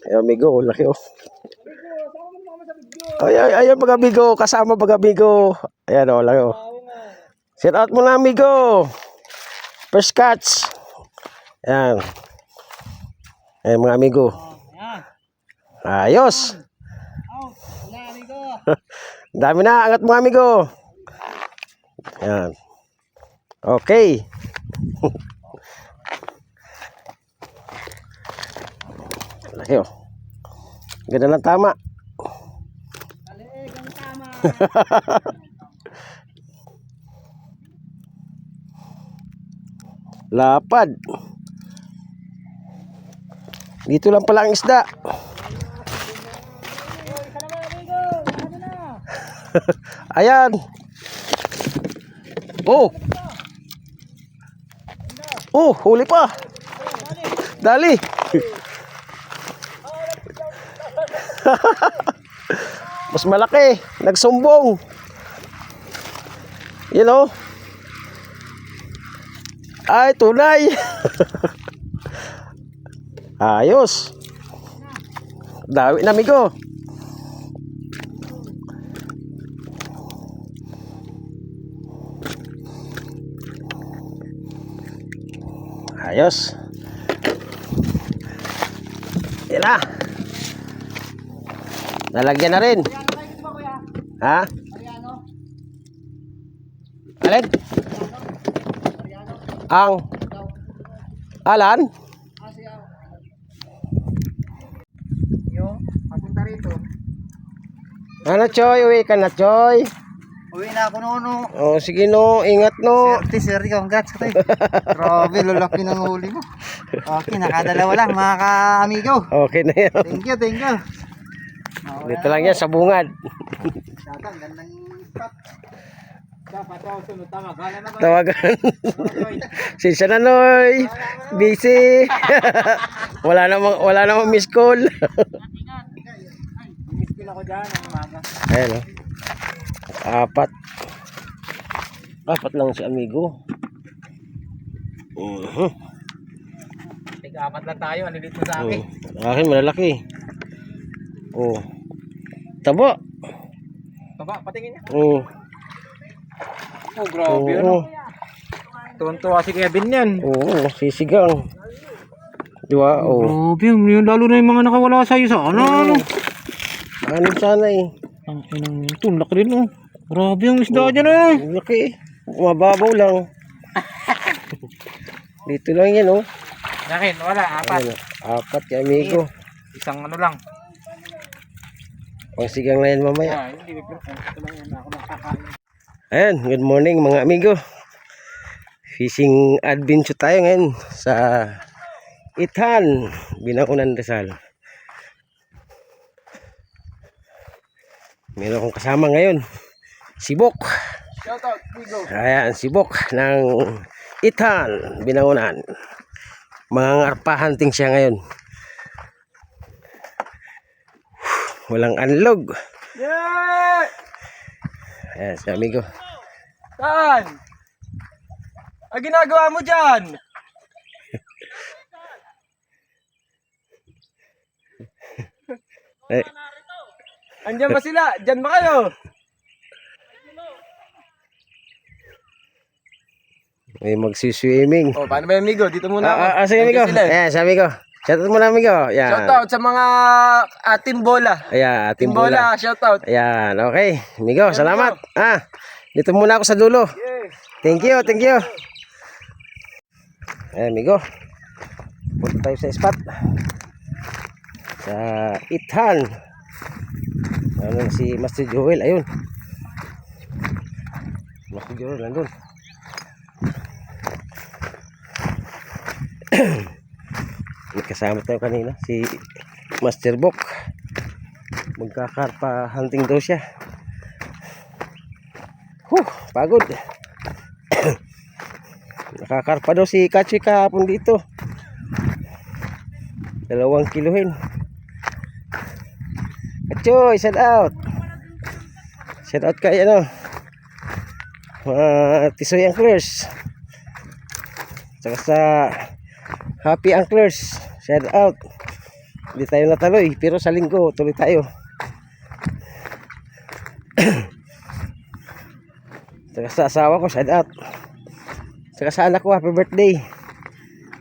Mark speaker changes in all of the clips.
Speaker 1: Ayan, amigo, laki oh. Ayan, mga amigo, kasama mga amigo. Ayan oh, laki oh. Shout out mo na, amigo. First catch. Ayan. Ayan, mga amigo. Ayos. Dami na, angat mga amigo. Ayan. Okay. Laki oh. Ganda ng tama. Lapad. Dito lang pala ang isda. Ayan. Oh. Oh, huli pa. Dali. Mas malaki. Nagsumbong. You know. Ay, tunay. Ayos. Dawi na, amigo. Ayos. Yan na. Nalagyan na rin. Ha? Alin? Ang Alan?
Speaker 2: Yung papunta rito.
Speaker 1: Ano, Choy? Uwi ka na, Choy?
Speaker 2: Uwi na ako noon.
Speaker 1: Oh, sige no, ingat no.
Speaker 2: Sir, congrats ka tayo. Grabe, lalaki ng huli mo. Okay, nakadalawa lang mga ka-amigo.
Speaker 1: Okay na yan.
Speaker 2: Thank you.
Speaker 1: Dito lang yan sa bungad.
Speaker 2: Datang, gandang spot. Dapat ako sunod tama. Gala na ba?
Speaker 1: Tawagan. Sinsya na, Noy. Busy. wala namang miss call.
Speaker 2: Miss ko ako dyan ang umaga.
Speaker 1: Ayan o. Apat lang si amigo.
Speaker 2: Tig-apat lang tayo. Ano dito sa akin?
Speaker 1: Akin malalaki. Oh. Tabo.
Speaker 2: Baba, patingin niya.
Speaker 1: Oh.
Speaker 2: Oh, grabe yun.
Speaker 1: Oo.
Speaker 2: Tuwan-tuwa si Kevin yan.
Speaker 1: Oo, sisigang. Diba? Oh.
Speaker 2: Grabe yun. Lalo na yung mga nakawala sa'yo sa ano.
Speaker 1: Ano sana eh.
Speaker 2: Ang inang ito. Laki rin oh. Grabe yung isda dyan eh.
Speaker 1: Laki. Mababaw lang. Dito lang yan oh.
Speaker 2: Yakin, wala. Apat.
Speaker 1: Ayan, apat kay amigo.
Speaker 2: Isang ano lang.
Speaker 1: Pangsigang na yan mamaya.
Speaker 2: Hindi ko lang yan. Ako makakain.
Speaker 1: Ayan, good morning mga amigo. Fishing adventure tayo ngayon sa Ithan, Binangonan, Rizal. Meron akong kasama ngayon, si Bok.
Speaker 2: Shout out, Bigo.
Speaker 1: Ayan, si Bok ng Ithan, Binangonan. Mga ngarpa hunting siya ngayon. Walang anlog.
Speaker 2: Yeah!
Speaker 1: Ayan, si amigo.
Speaker 2: Saan? Ang ginagawa mo dyan?
Speaker 1: Eh,
Speaker 2: Andyan ba sila? Dyan ba kayo?
Speaker 1: may magsiswimming.
Speaker 2: Oh, paano ba yung amigo? Dito muna ako.
Speaker 1: Sige amigo.
Speaker 2: Andyan sila eh.
Speaker 1: Ayan, si amigo. Shout out muna amigo. Ayan.
Speaker 2: Shout out sa mga Team Bola.
Speaker 1: Ayan,
Speaker 2: Team
Speaker 1: Team
Speaker 2: Bola,
Speaker 1: Bola.
Speaker 2: shout out.
Speaker 1: Ayan, okay. Amigo, salamat. Dito muna ako sa dulo. Thank you. Ayan, amigo. Punta tayo sa spot. Sa Ithan. Ano si Master Joel, ayun. Master Joel, nandun. May kasama tayo kanina, si Master Bok. Magkakarpa hunting daw siya. Pagod. Nakakarpa daw si Kachoy kahapon dito. 2 kiluhin. Kachoy, shout out. Shout out kay ano, Tisoy Anglers. Saka sa Happy Anglers, shout out. Hindi tayo nataloy, pero sa linggo tuloy tayo. Saka sa asawa ko, shout out. Saka sa anak ko, happy birthday.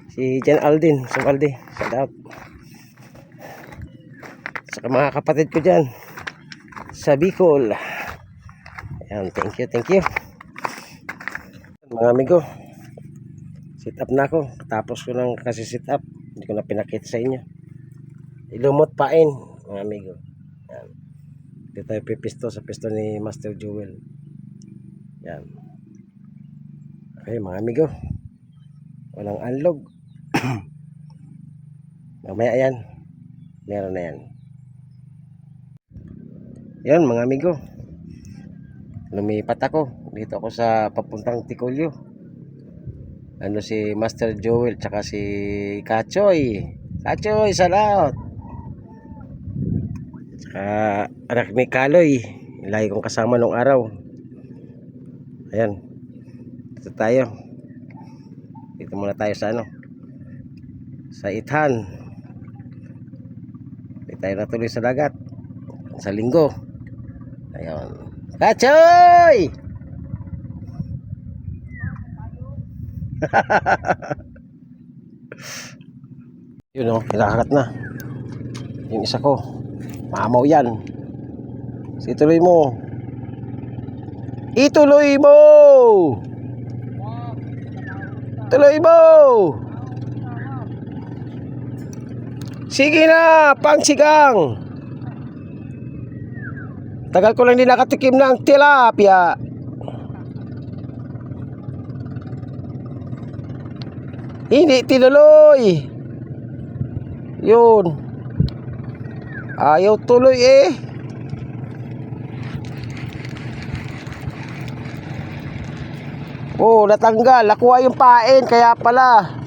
Speaker 1: Si Jan Aldin, Sumaldi, shout out. Saka mga kapatid ko dyan sa Bicol. Ayan, thank you. Mga amigo, sit up na ako. Tapos ko lang kasi sit up. Hindi ko na pinakita sa inyo. Ilumot pain, mga amigo. Ayan. Dito tayo pipisto sa pisto ni Master Jewel. Yan. Okay, mga amigo. Walang unlog. Mamaya yan. Meron na yan. Yan, mga amigo. Lumipat ako. Dito ako sa papuntang Ticolio. Ano si Master Joel tsaka si Kachoy. Kachoy, salamat. Tsaka anak ni Kaloy. Lagi kong kasama nung araw. Ayan. Dito tayo. Dito muna tayo sa ano. Sa Ithan. Dito tayo natuloy sa dagat. Sa linggo. Ayan. Kachoy! Yun o, kinakagat na. Yung isa ko. Mamaw yan. Ituloy mo. Ituloy mo! Tuloy mo! Sige na, pangsigang! Tagal ko lang din nakatikim ng tilapia. Hindi tinuloy. Yun. Ayaw tuloy eh. Oh, natanggal. Nakuha yung pain, kaya pala.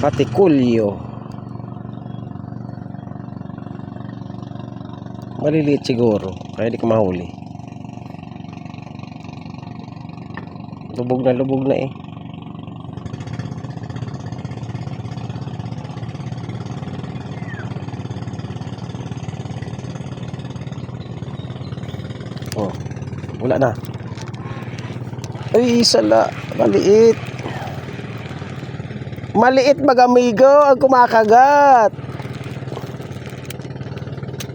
Speaker 1: Patikulyo. Maliliit siguro, kaya di ko mahuli. Lubog na eh. Oh, wala na. Ay, sala, maliit. Maliit, mag-amigo ang kumakagat.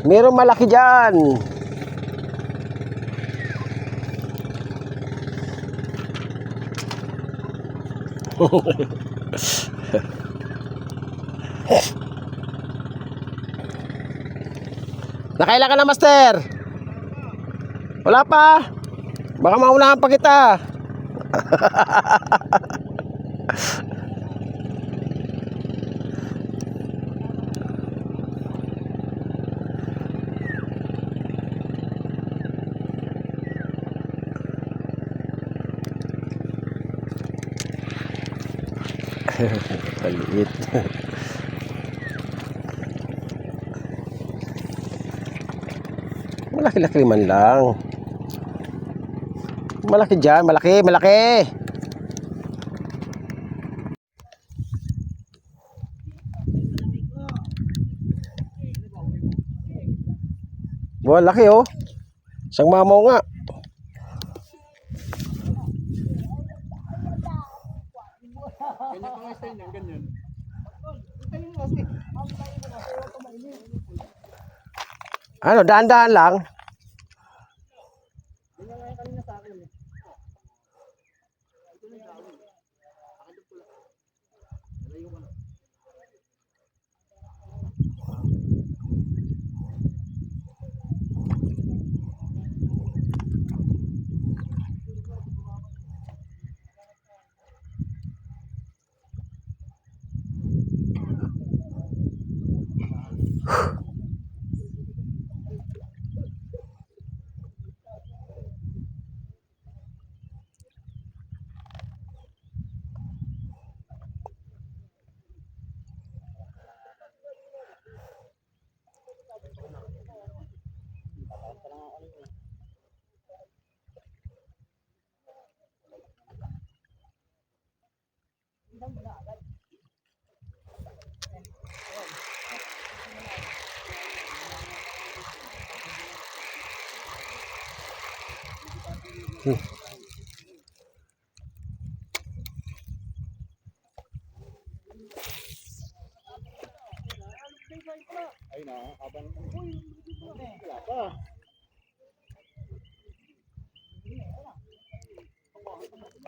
Speaker 1: Merong malaki dyan. Nakailan ka na, Master? Wala pa. Baka maunahan pa kita. Maliit. Malaki-laki man lang. Malaki dyan, malaki. Buwan, laki oh. Isang mamaw nga. Ano, daan-daan lang.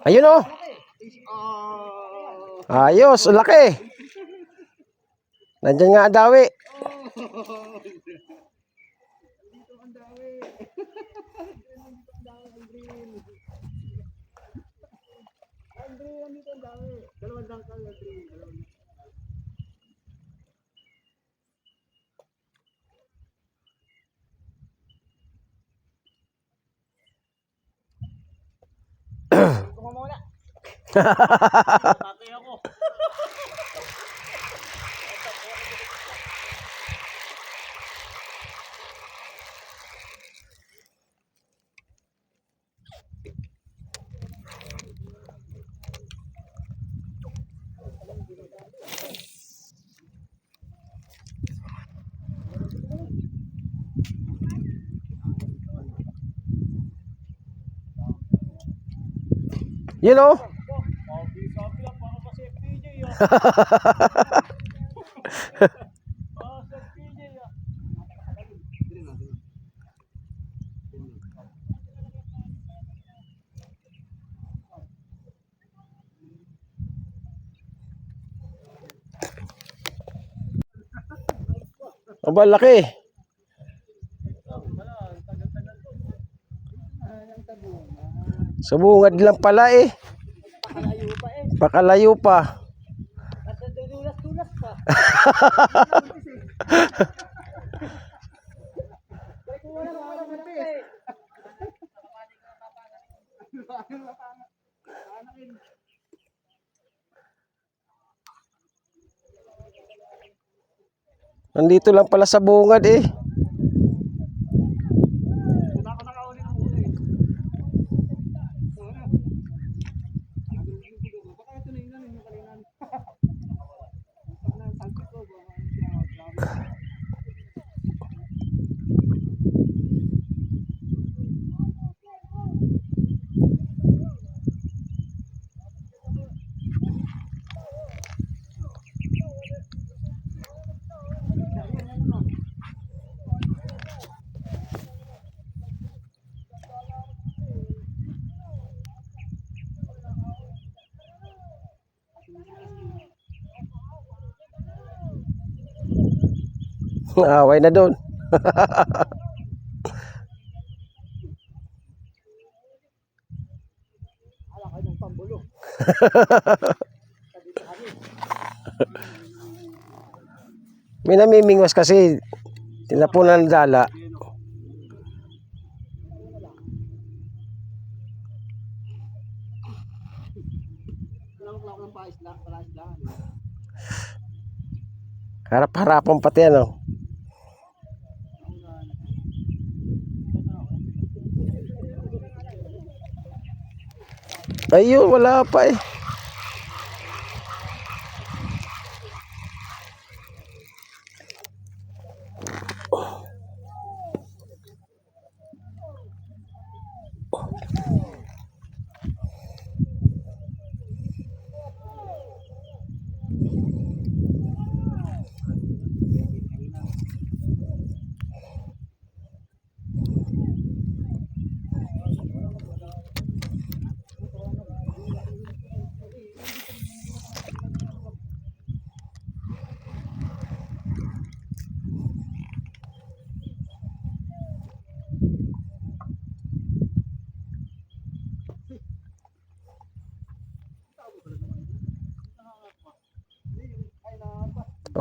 Speaker 1: Ayun oh. Ayos, laki. Nandiyan nga ang dawi. Yun oh. Aba, laki. Sa bungad lang pala eh. Pakalayo pa. Nandito lang pala sa bungad eh. Away na doon. May namimingwas kasi tinapunan ng dala. Harap-harapan pati ano. Ayun, wala pa eh.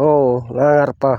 Speaker 1: Oo, nangangar pa.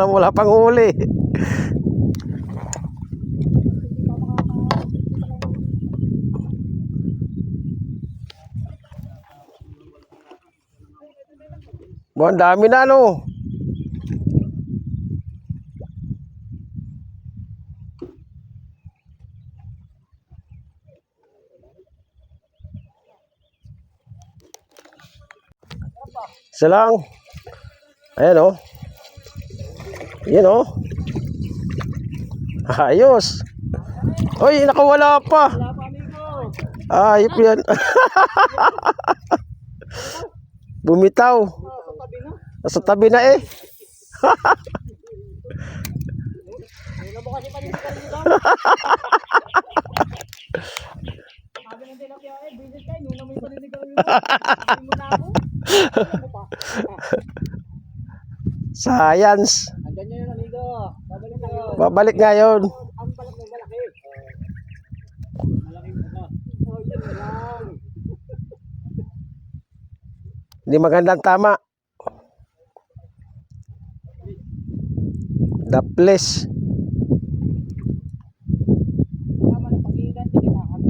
Speaker 1: Wala pang huli. Ang dami na no. Isa lang. Ayan o. Yan o. Ayos. Uy, nakawala pa. Ayop yan. Bumitaw. Nasa tabi na eh. Science.
Speaker 2: Andyan nyo yun, amigo. Babalik kayo.
Speaker 1: Babalik ngayon.
Speaker 2: Ang balak ng malaki. Malaki mo na. Oh, yun na lang.
Speaker 1: Hindi magandang tama. Daples.
Speaker 2: Tama na pag-iigan, tingin na kami.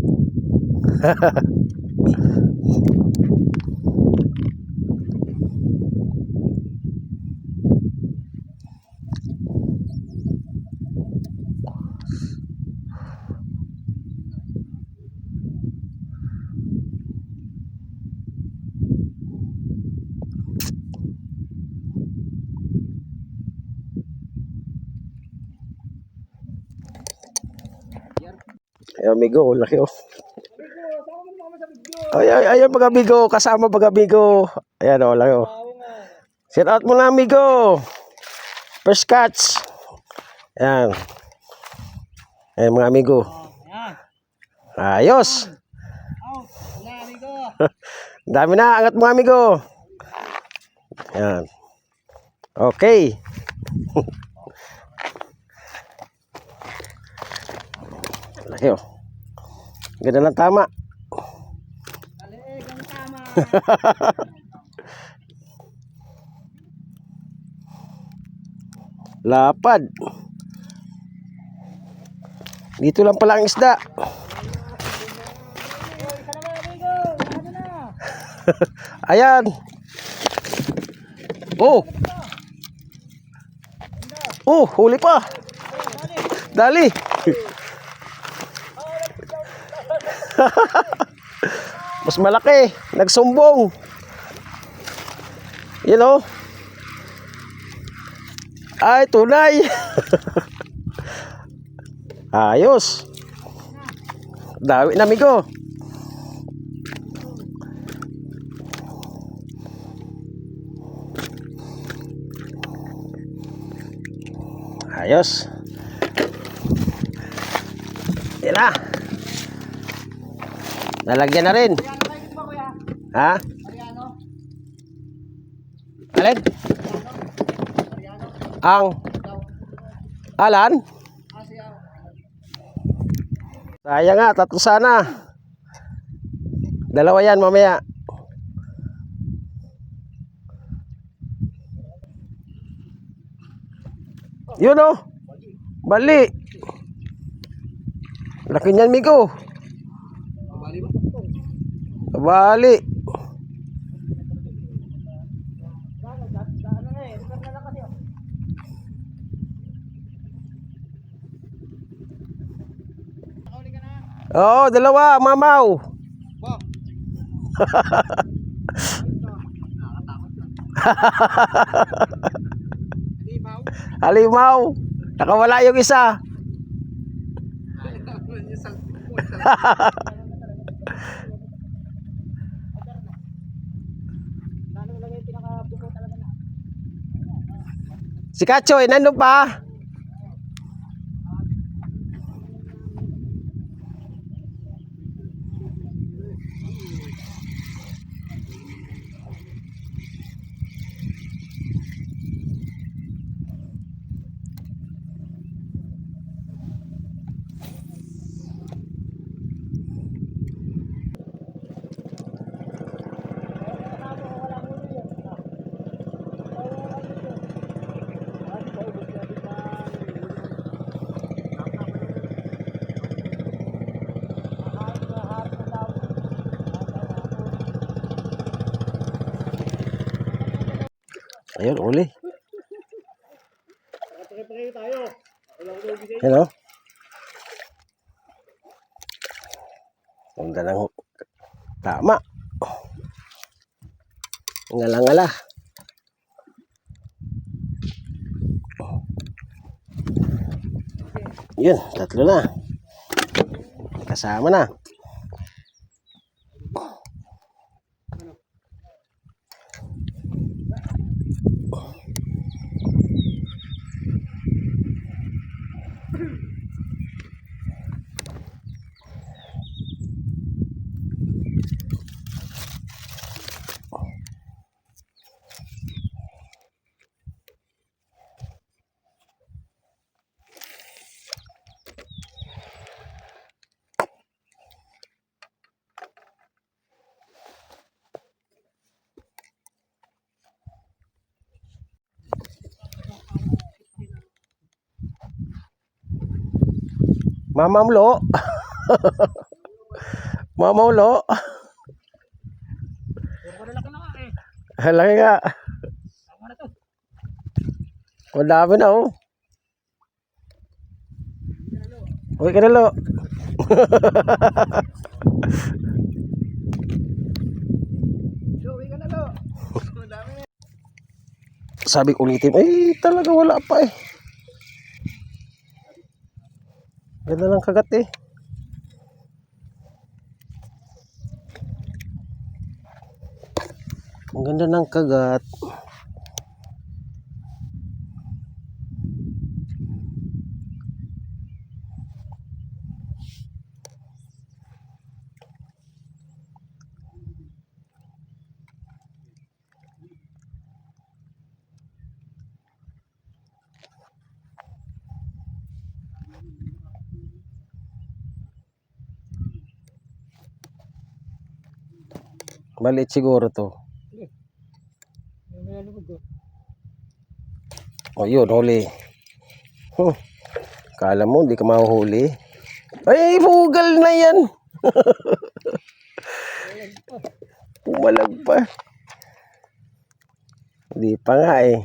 Speaker 1: Ay, amigo, laki oh. Ayan pag amigo, kasama pag amigo. Ayan oh, laki oh. Shout out mo na amigo. First catch. Ayan. Ayan mga amigo.
Speaker 2: Ayan.
Speaker 1: Ayos.
Speaker 2: Out. Wala, amigo.
Speaker 1: Dami na, angat mga amigo. Ayan. Okay. Laki oh. Ganda lang tama.
Speaker 2: Talig, ang tama.
Speaker 1: Lapad. Dito lang pala ang isda.
Speaker 2: Isa naman, amigo. Ano na?
Speaker 1: Ayan. Oh. Oh, huli pa. Dali. Mas malaki. Nagsumbong. You know? Ay, tunay. Ayos. Dawi na, amigo. Ayos. Yan na. Nalagyan na rin.
Speaker 2: Ariano kayo ba, kuya?
Speaker 1: Ha?
Speaker 2: Ariano?
Speaker 1: Alin?
Speaker 2: Ariano?
Speaker 1: Ang
Speaker 2: Ikaw?
Speaker 1: Alan?
Speaker 2: Siya.
Speaker 1: Sayang nga, tatlo sana. Dalawa yan mamaya. Yun oh. Bali. Laki niyan, Migo.
Speaker 2: Bali ba?
Speaker 1: Bali.
Speaker 2: Ano na eh, repair na lang kasi. Nakauli ka na.
Speaker 1: Oo, dalawa, mamaw.
Speaker 2: Bo. Halimaw.
Speaker 1: Halimaw. Nakawala yung isa. Si Kachoy, nandun pa? Ayun, uli. Yan o. Ganda ng tama. Ngala-ngala. Yun, tatlo na. Kasama na. Mamamlo. Mamamlo. Laki nga. Ang dami na oh. Uy, kanalo. Sabi ko ulitin, eh talaga wala pa eh. Ganda ng kagat eh. Ang ganda ng kagat. Maliit siguro to. O yun, huli. Kala mo, hindi ka mahuhuli. Ay, bugal na yan. Pumalag pa. Hindi pa nga eh.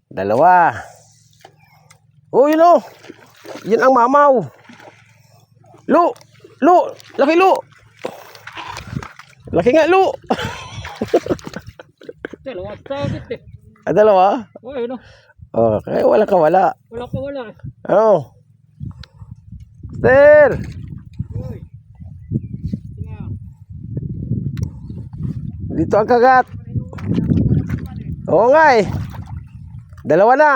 Speaker 1: Dalawa. Oh, yun o. Yan ang mamaw. Lu. Lu. Laki lu. Laki nga lu.
Speaker 3: Dalawa sagit eh.
Speaker 1: Ah, dalawa?
Speaker 3: Oh, yun o.
Speaker 1: Oh, kaya wala ka wala.
Speaker 3: Wala ka wala eh.
Speaker 1: Ano? Sir!
Speaker 3: Uy. Tinga.
Speaker 1: Dito ang kagat. Oo nga eh. Dalawa na.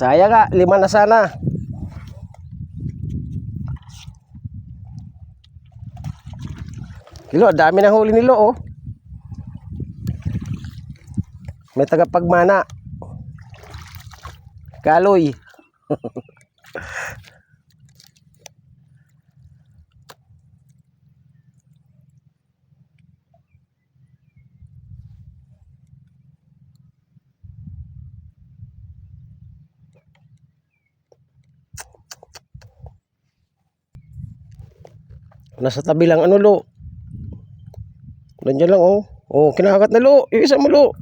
Speaker 1: Sayang nga, 5 na sana. Lo, dami na huli nilo oh. May tagapagmana. Kaloy. Nasa tabi lang ano lo. Nandiyan lang oh. Oh, kinakagat na lo. Yung isa mo lo.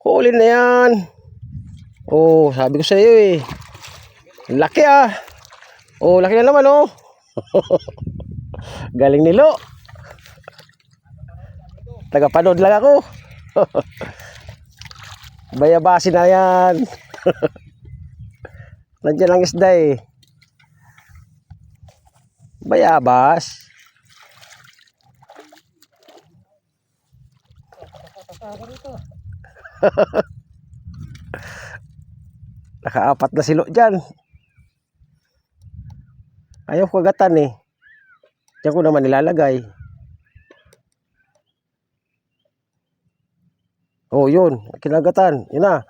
Speaker 1: Huli na yan. Oh, sabi ko sa iyo eh. Laki ah. Oh, laki na naman oh. Galing ni lo. Tagapanood lang ako. Bayabasi na yan. Nandiyan ang isda eh. Bayabas. Naka-4 na silo dyan. Ayaw kagatan eh. Diyan ko naman nilalagay. Oh, yun. Kinagatan. Yun na.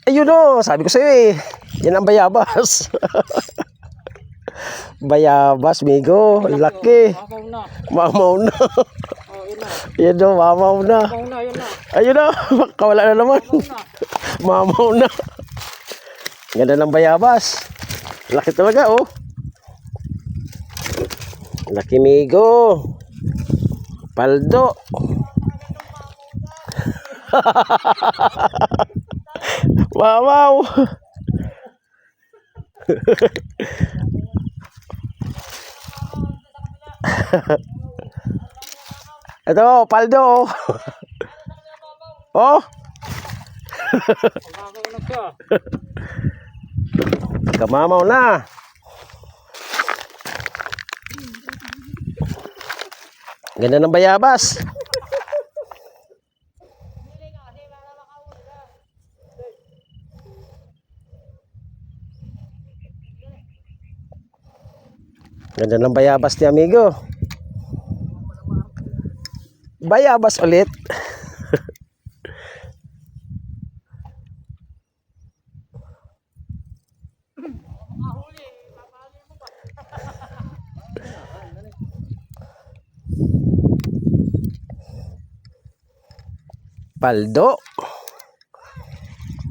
Speaker 1: Ayun o. Sabi ko sa'yo eh. Yan ang bayabas. Bayabas, migo. Laki.
Speaker 3: Mamaw na.
Speaker 1: Mamaw na.
Speaker 3: Oh, yun na.
Speaker 1: Yan o, mamaw na.
Speaker 3: Mamaw na, yun na.
Speaker 1: Ayun na. Kawala na naman.
Speaker 3: Mamaw na.
Speaker 1: Mamaw na. Ganda ng bayabas. Laki talaga oh. Laki migo. Paldo. Wow. Ito, paldo. Oh,
Speaker 3: Nakakaunag siya.
Speaker 1: kamamaw na. Ganda ng bayabas. Ganda ng bayabas ni amigo. Bayabas ulit. Paldo.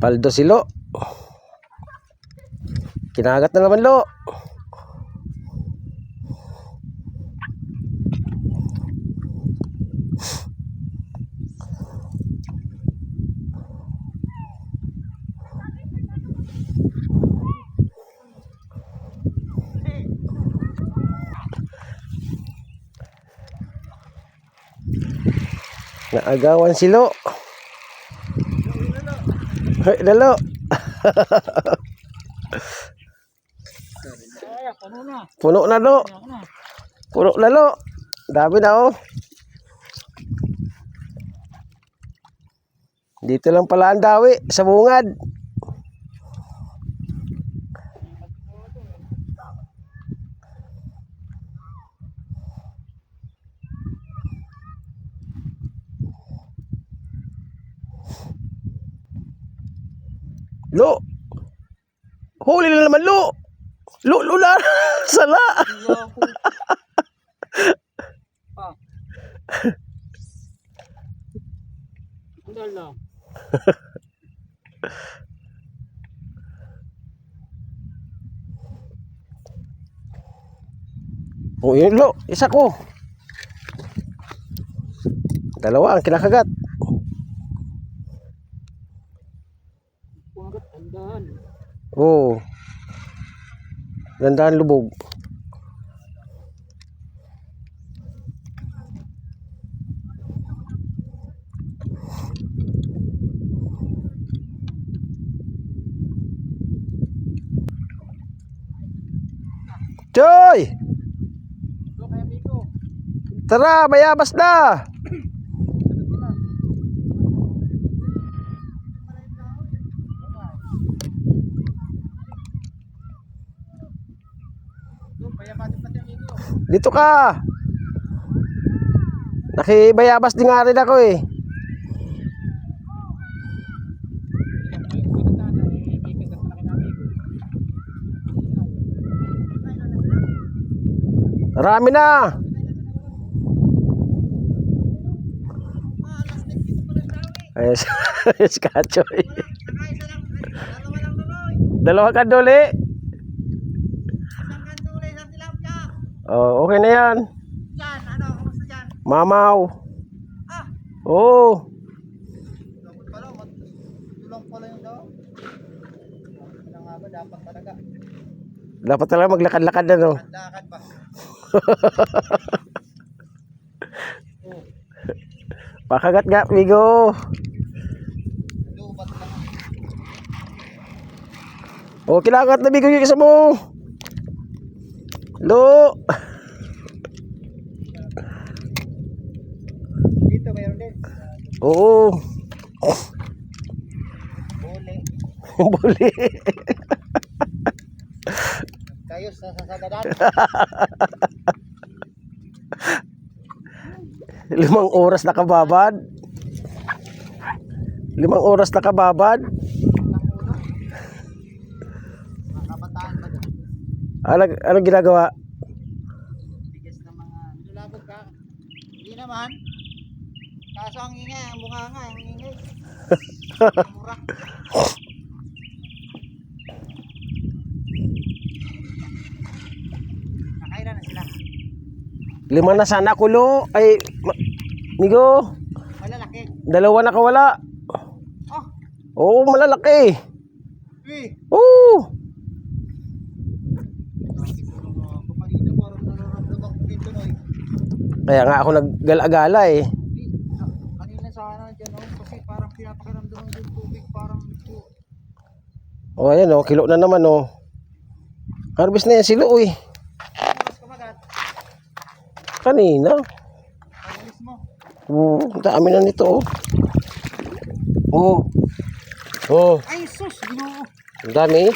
Speaker 1: Paldo si Lo. Kinagat na naman Lo. Naagawan si Lo. Hoy, Lalo.
Speaker 3: Ay, puno na.
Speaker 1: Puno na Lo.
Speaker 3: Ako na.
Speaker 1: Puno na Lo. Dami na oh. Dito lang pala ang dawi sa bungad. Lo. Huli na naman Lo. Lo, lula. Sala.
Speaker 3: Ah. Andal na.
Speaker 1: Oh, yun Lo. Isa ko. Dalawa ang kinakagat.
Speaker 3: Pumagat, andahan.
Speaker 1: Oh. Gandaan lubog. Choy!
Speaker 3: Ito kaya amigo.
Speaker 1: Tara, bayabas na!
Speaker 3: Ito, payabatin pati amigo.
Speaker 1: Dito ka! Nakibayabas din nga rin ako eh. Marami na! Ayos, ayos ka, Choy. Dalawa ka duli. Oh, okay na yan.
Speaker 2: Yan, ano, kamusta dyan?
Speaker 1: Mamaw.
Speaker 2: Ah!
Speaker 1: Oh,
Speaker 2: Dapat pala, tulang pala yung daw. Kailangan nga ba, dapat talaga.
Speaker 1: dapat talaga maglakad-lakad na no.
Speaker 2: Lakad pa.
Speaker 1: Pakagat nga, Migo.
Speaker 2: Lubat lang.
Speaker 1: Oh, kilagat na Migo yung isa mo. Lo.
Speaker 2: Dito, mayroon din.
Speaker 1: Oo.
Speaker 2: Buli.
Speaker 1: Buli.
Speaker 2: Kayo sa sasagadan.
Speaker 1: 5 oras nakababad. 5 oras nakababad.
Speaker 2: Mga kabataan ba doon?
Speaker 1: Ano ginagawa?
Speaker 2: Bigas ng mga... Nilabog ka? Hindi naman. Kaso ang ingay, ang bunganga, ang ingay. Mura. Nakailan na sila?
Speaker 1: 5 na sana kulo. Ay, migo.
Speaker 2: Malalaki.
Speaker 1: 2 nakawala.
Speaker 2: Ah,
Speaker 1: Oo, malalaki.
Speaker 2: uy.
Speaker 1: Oo.
Speaker 2: Kanina parang nararamdaman ko dito na eh.
Speaker 1: Kaya nga ako naggala-gala eh.
Speaker 2: Kanina sana dyan kasi parang pinapakiramdaman yung tubig parang
Speaker 1: O ayan o, kilo na naman o. Harvest na yan silo eh.
Speaker 2: oras kumagat.
Speaker 1: Kanina.
Speaker 2: Alis mo.
Speaker 1: Oo, ang dami na nito oh. Oo. Oo,
Speaker 2: Ay sus, ginoo.
Speaker 1: ang dami.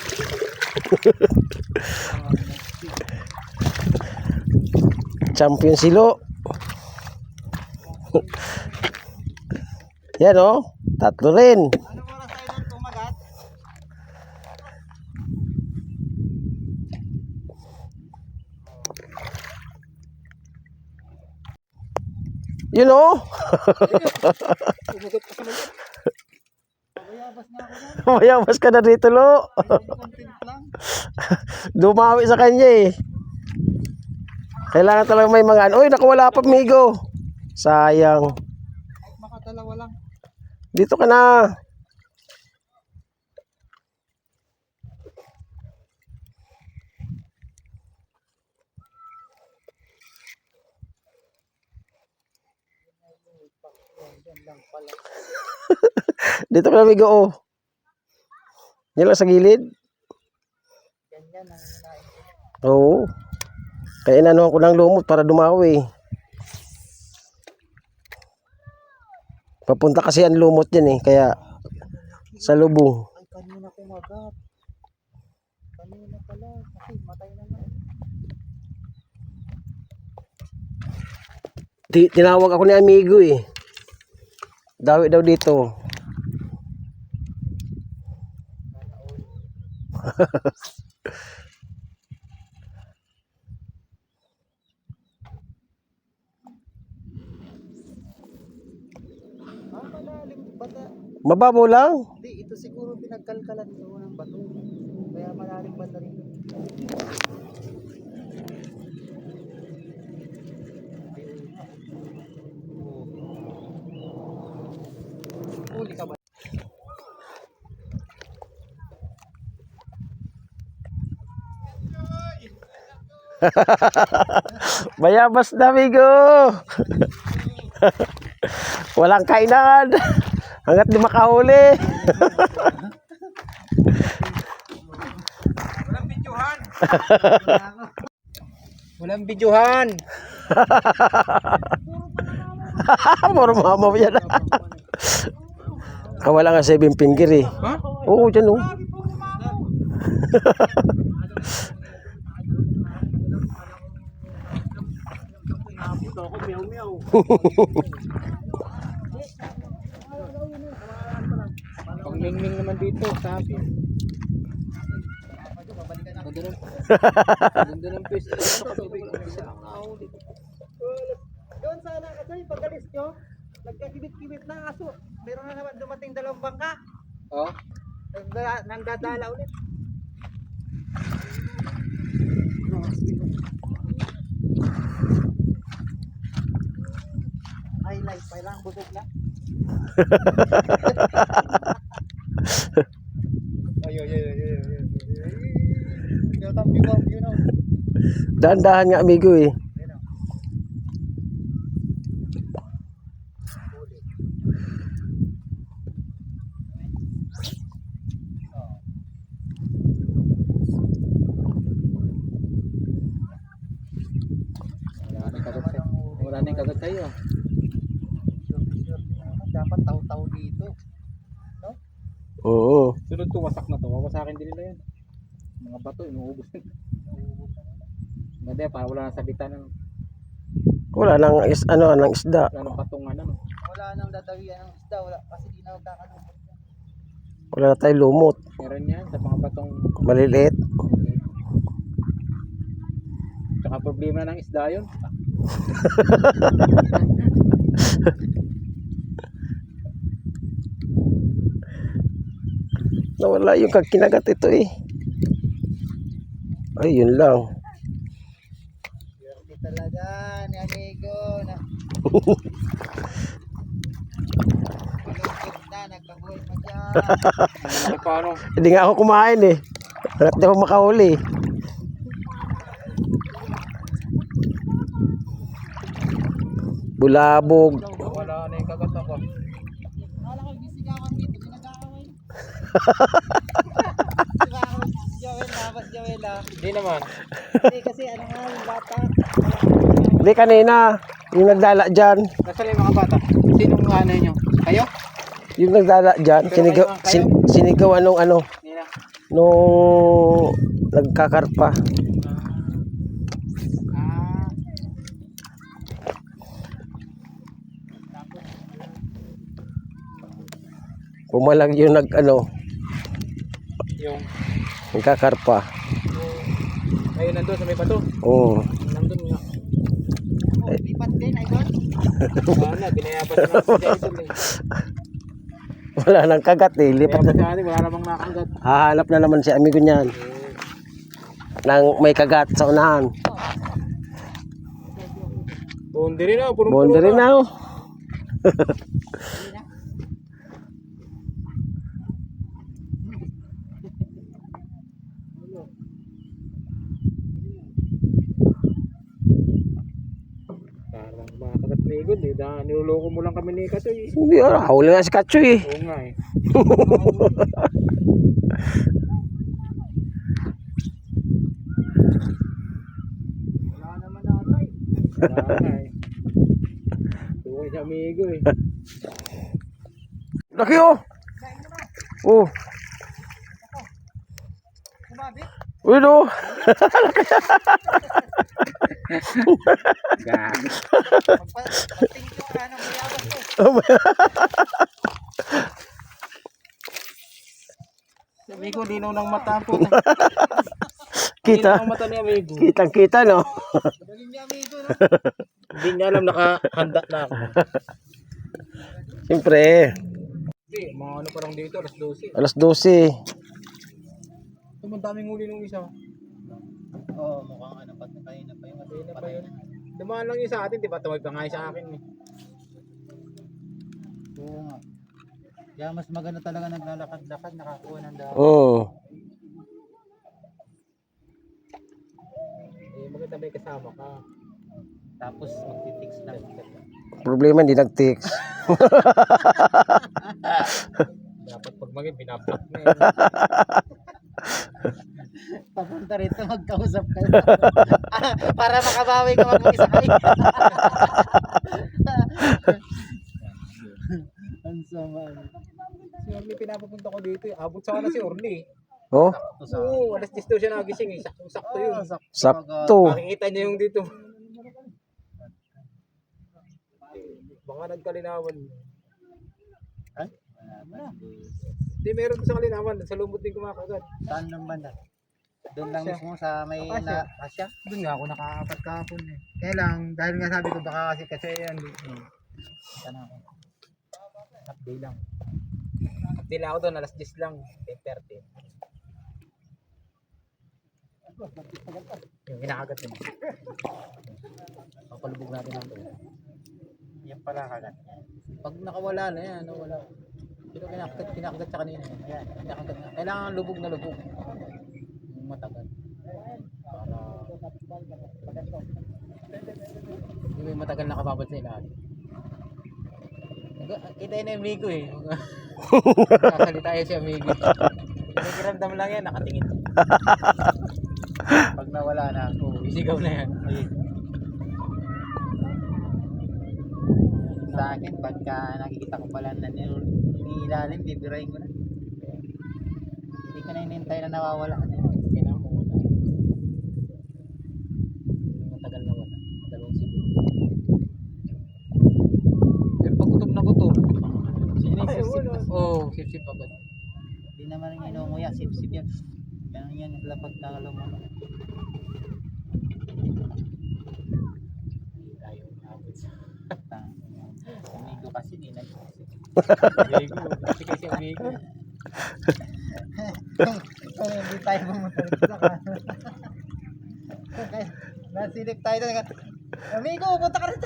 Speaker 1: Champion silo. Yan o, 3 rin.
Speaker 2: Ano oras tayo doon kumagat?
Speaker 1: Yun o.
Speaker 2: Bayabas na ako dyan.
Speaker 1: Mayabas ka na dito lo.
Speaker 2: Content lang.
Speaker 1: Dumawi sa kanya eh. Kailangan talaga may mga ano. Uy, nakawala pa migo. Sayang.
Speaker 2: Kahit makadalawa lang.
Speaker 1: Dito ka na.
Speaker 2: Yan lang pala.
Speaker 1: Dito ka na migo oh. Yan lang sa gilid.
Speaker 2: Ganyan ang hinain ko.
Speaker 1: Oo. Kaya inanuhan ko ng lumot para dumawi. Papunta kasi ang lumot yan eh. Kaya sa lubong.
Speaker 2: Ay, kanina kumagat. Kanina pala. Kasi matay na nga.
Speaker 1: Tinawag ako ni amigo eh. Dawi daw dito.
Speaker 2: Malalim bata.
Speaker 1: Mababaw lang.
Speaker 2: Hindi, ito siguro pinagkalkalan ito ng bato. Kaya malalim bata rito. Huli ka ba?
Speaker 1: Bayabas na amigo. Walang kainan. Hanggat di makahuli.
Speaker 3: Walang videohan. Walang videohan.
Speaker 1: Moro mama yan. Wala nga 7 finger eh.
Speaker 3: Ha?
Speaker 1: Oo, dyan oh.
Speaker 3: Ito ako, meow-meow. Pang mingming naman dito, sabi. Ganda ng pwesto.
Speaker 2: Doon sana kasi pagalis nyo, nagkakibit-kibit na aso. Meron na naman dumating 2 bangka.
Speaker 3: Oh?
Speaker 2: Nangdadala ulit. Highlight pa lang, busog na. Ay. You know.
Speaker 1: Dahan-dahan nga amigo eh.
Speaker 3: Wala na yung kagat sa'yo.
Speaker 2: Dapat taw-taw dito. No?
Speaker 1: Oo.
Speaker 3: Sunod to, wasak na to. Wawasakin din nila yan. Mga bato, inuubos din. Ganda yan, para wala nang sabitan.
Speaker 1: Wala nang nang isda.
Speaker 3: Wala nang patungan.
Speaker 2: Wala nang dadawian ng isda, wala kasi di na magkakalumot.
Speaker 1: Wala na tayong lumot.
Speaker 3: Meron yan sa mga batong
Speaker 1: Maliliit.
Speaker 3: tsaka problema ng isda yun.
Speaker 1: Nawala yung kinagat ito eh. Ay, yun lang.
Speaker 2: Kita talaga ni amigo na. Malungkot na, nagkabuhay pa dyan.
Speaker 3: Ano paano?
Speaker 1: Hindi nga ako kumain eh. Hanap di ako makahuli. Bulabog.
Speaker 3: Wala na yung kagat ako.
Speaker 2: Wala ko bisigawan dito, ginagaaway. Joel, labas Joel ah.
Speaker 3: Hindi naman.
Speaker 2: Hindi kasi ano nga yung bata.
Speaker 1: Hindi kanina. Yung nagdala dyan.
Speaker 3: Nasaan yung mga bata? Sinong ano nyo? Kayo?
Speaker 1: Yung nagdala dyan. Sinigawan nung ano.
Speaker 3: Hindi na.
Speaker 1: Nung nagkakarpa.
Speaker 3: Ah.
Speaker 1: Pumalag yung nag ano.
Speaker 3: Yung
Speaker 1: Nagkakarpa.
Speaker 3: ayun nandun sa may bato.
Speaker 1: Oo.
Speaker 3: Nandun nga.
Speaker 2: Oh, lipat din, idol.
Speaker 3: Wala, binayaban na lang si Jason eh.
Speaker 1: Wala nang kagat eh. Lipat
Speaker 3: Binayaban
Speaker 1: na.
Speaker 3: sa akin, wala namang nakagat.
Speaker 1: Hahanap na naman si amigo niyan. Nang may kagat sa unahan.
Speaker 3: Boundary na, punong-puno
Speaker 1: Boundary na oh.
Speaker 3: Parang makakagat na igod eh. Niloloko mo lang kami ni Kasoy eh.
Speaker 1: Hindi ah. Huli nga si Katsoy eh.
Speaker 3: Oo nga eh.
Speaker 2: Wala naman natay.
Speaker 3: Wala nga eh. Tukoy sa amigo eh.
Speaker 1: Laki oh. Oh.
Speaker 2: Kumabit.
Speaker 1: Uy no.
Speaker 3: Gago.
Speaker 2: Pagtingin yung ano, mayabas ko.
Speaker 3: Sabi ko, linaw ng mata po.
Speaker 1: Kita.
Speaker 3: Linaw ng mata ni amigo.
Speaker 1: Kitang kita no.
Speaker 2: Galing niya amigo, no?
Speaker 3: Hindi niya alam, nakahanda na ako.
Speaker 1: Siyempre.
Speaker 3: Hindi, mga ano pa lang dito, alas 12.
Speaker 1: Alas 12.
Speaker 3: Ang daming huli nung isa.
Speaker 2: Oo, mukhang ano, pag kanina pa yung
Speaker 3: Kanina pa yun. Dumaan lang yun sa atin, di ba? Tawag pa nga yun sa akin eh.
Speaker 2: Oo nga. Kaya mas maganda talaga naglalakad-lakad, nakakuha ng dahon.
Speaker 1: Oo.
Speaker 3: Eh, maganda may kasama ka.
Speaker 2: Tapos magtitix lang.
Speaker 1: Problema hindi nag-text.
Speaker 3: Dapat pag maging binablock na
Speaker 2: Papunta rito, magkausap kayo. Para makabawi ka mag-isa kayo. Ang sama.
Speaker 3: Si Orly pinapapunta ko dito eh. Abot sa na si Orly.
Speaker 1: Oh,
Speaker 3: Oo, alas 10 daw siya nagising eh. Sakto yun.
Speaker 1: sakto.
Speaker 3: Makikita niya yung dito. Baka nagkalinawan.
Speaker 2: Ay? Wala.
Speaker 3: Hindi, meron sa kalinawan. Sa lumot din kumakagat.
Speaker 2: Saan ng banda? Doon lang
Speaker 3: Asya.
Speaker 2: mismo sa may
Speaker 3: Asya.
Speaker 2: na Asya?
Speaker 3: Doon nga ako nakaapat kahapon eh.
Speaker 2: Kaya lang, dahil nga sabi ko baka kasi yan. Sana ako.
Speaker 3: Upday lang. Upday lang ako doon. Alas 10 lang. 10:30. Yung kinakagat yun. Papalubog natin ang doon.
Speaker 2: Yan pala kagat.
Speaker 3: Pag nakawala na yan, wala. Pero kinakagat sa kanina. Ayan, kinakagat na. Kailangan lubog na lubog. Yung matagal. Para... Yung may matagal na kababad sa ilalim. Kita yun yung amigo eh. Kasalita yun si amigo. Nakikiramdam lang yan, nakatingin.
Speaker 2: Pag nawala na,
Speaker 3: Isigaw na yan.
Speaker 2: sa akin, pagka nakikita ko pala na nilalim, bibirahin ko na. Hindi ko na inintay na nawawala.
Speaker 3: Kailangan ko wala. Matagal na wala. Dalawang siguro. Pero pag gutom,
Speaker 2: Sinisip-sip pa.
Speaker 3: oh, sip-sip agad.
Speaker 2: Hindi naman yung inunguya, sip-sip yan. Yan yan, naglapag na alam mo.
Speaker 3: Hindi tayo umabot sa
Speaker 2: Amigo kasi, hindi nag-sip.
Speaker 3: amigo. Kasi kasi amigo.
Speaker 2: Kung hindi tayo pumunta dito sa nasilip tayo doon. Amigo, punta ka rin.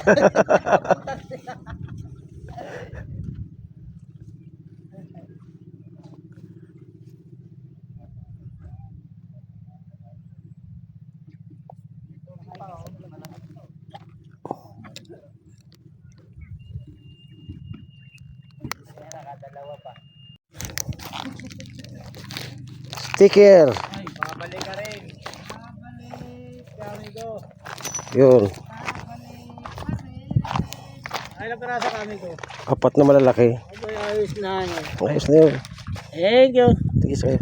Speaker 1: Sticker.
Speaker 3: Ay, babalik ka rin. Babalik, amigo.
Speaker 1: Yun.
Speaker 3: Ay, lang pera sa amigo.
Speaker 1: 4 na malalaki.
Speaker 3: Ay, ayos na yan.
Speaker 1: Ayos na yun.
Speaker 3: Thank you.
Speaker 1: Tigis kayo.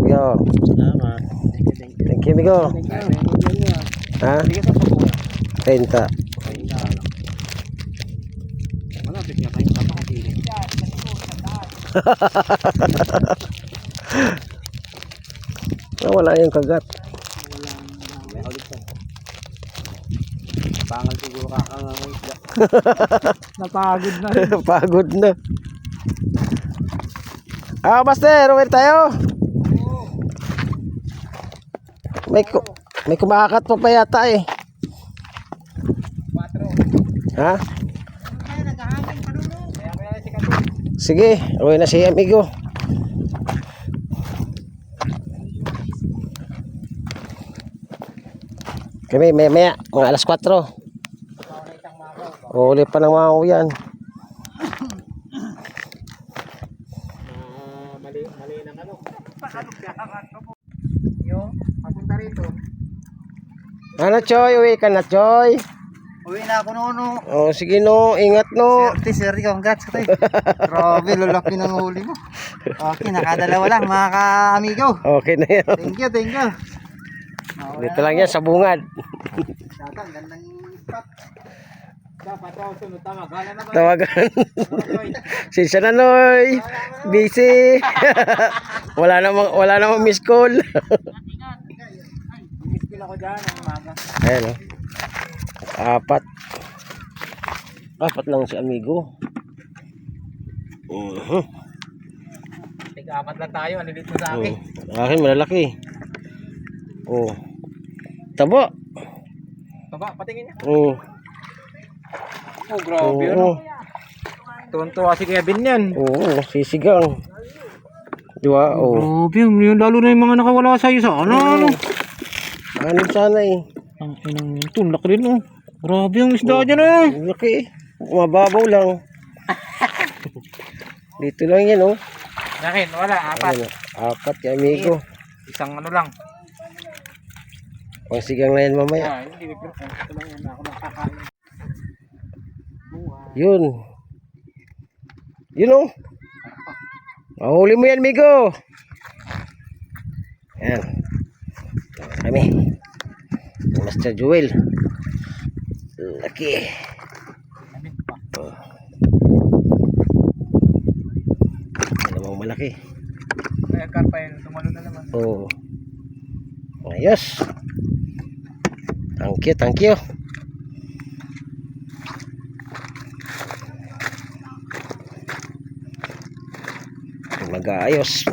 Speaker 1: Yo.
Speaker 3: Salamat.
Speaker 1: Thank you, amigo. Ha?
Speaker 3: Sige sa pupo.
Speaker 1: 30.
Speaker 3: Malapit nga kayo kapakatili.
Speaker 1: Wala yung kagat.
Speaker 3: May ulit pa. Pangal siguro kakangang isda. Napagod na rin.
Speaker 1: Pagod na. Master, uwi tayo. May kumakakat pa yata eh.
Speaker 3: 4.
Speaker 1: Ha?
Speaker 2: Ay, naghahangin pa doon.
Speaker 3: Kaya kaya si Katin.
Speaker 1: Sige, uwi na si amigo. Kami maya mga alas 4. Uli pa ng mga uyan.
Speaker 3: Mali ng ano. Yung papunta rito.
Speaker 1: Ano Choy, uwi ka na Choy.
Speaker 2: Uwi na ako noon.
Speaker 1: Oh, sige no, ingat no.
Speaker 2: Sir, congrats ka tayo. Grabe, lalaki ng huli mo. Okay, nakadalawa lang mga ka-amigo.
Speaker 1: Okay na yan.
Speaker 2: Thank you.
Speaker 1: Dito lang yan sa bungad.
Speaker 2: Data, ang gandang spot.
Speaker 3: Dapat ako sunod tama. Gala na ba?
Speaker 1: Tawagan. Sinsa na Noy. Busy. wala namang miss call.
Speaker 3: Miskil ako dyan ang umaga.
Speaker 1: Ayan o. 4 lang si amigo.
Speaker 3: Tig-4 lang tayo. Ang lilit mo sa akin.
Speaker 1: Akin malalaki. Oh. Tabo.
Speaker 3: Baba, patingin niya.
Speaker 1: Oh.
Speaker 3: Oh, grabe
Speaker 1: Oo.
Speaker 3: ano. Tuwan-tuwa si Kevin yan.
Speaker 1: Oo, sisigang. Diba? Oh.
Speaker 3: Grabe, yun, lalo na yung mga nakawala sa'yo sa ano.
Speaker 1: Ano sana eh.
Speaker 3: Ang inang ito, laki rin oh. Grabe yung isda dyan eh.
Speaker 1: Ang laki eh. Mababaw lang. Dito lang yan oh.
Speaker 3: Yakin, wala, 4.
Speaker 1: Ayan, 4 yung amigo.
Speaker 3: Isang ano lang.
Speaker 1: Pang sigang na yan mamaya.
Speaker 3: Hindi, ito lang yan ako nakakain.
Speaker 1: Yun. Yun oh. Mahuli mo yan, amigo. Yan. Kami. Master Jewel. Laki. Oh. Yan namang malaki.
Speaker 3: Kaya karpa yun, tumalo na naman.
Speaker 1: Oh. Ayos. Thank you. Mag-aayos.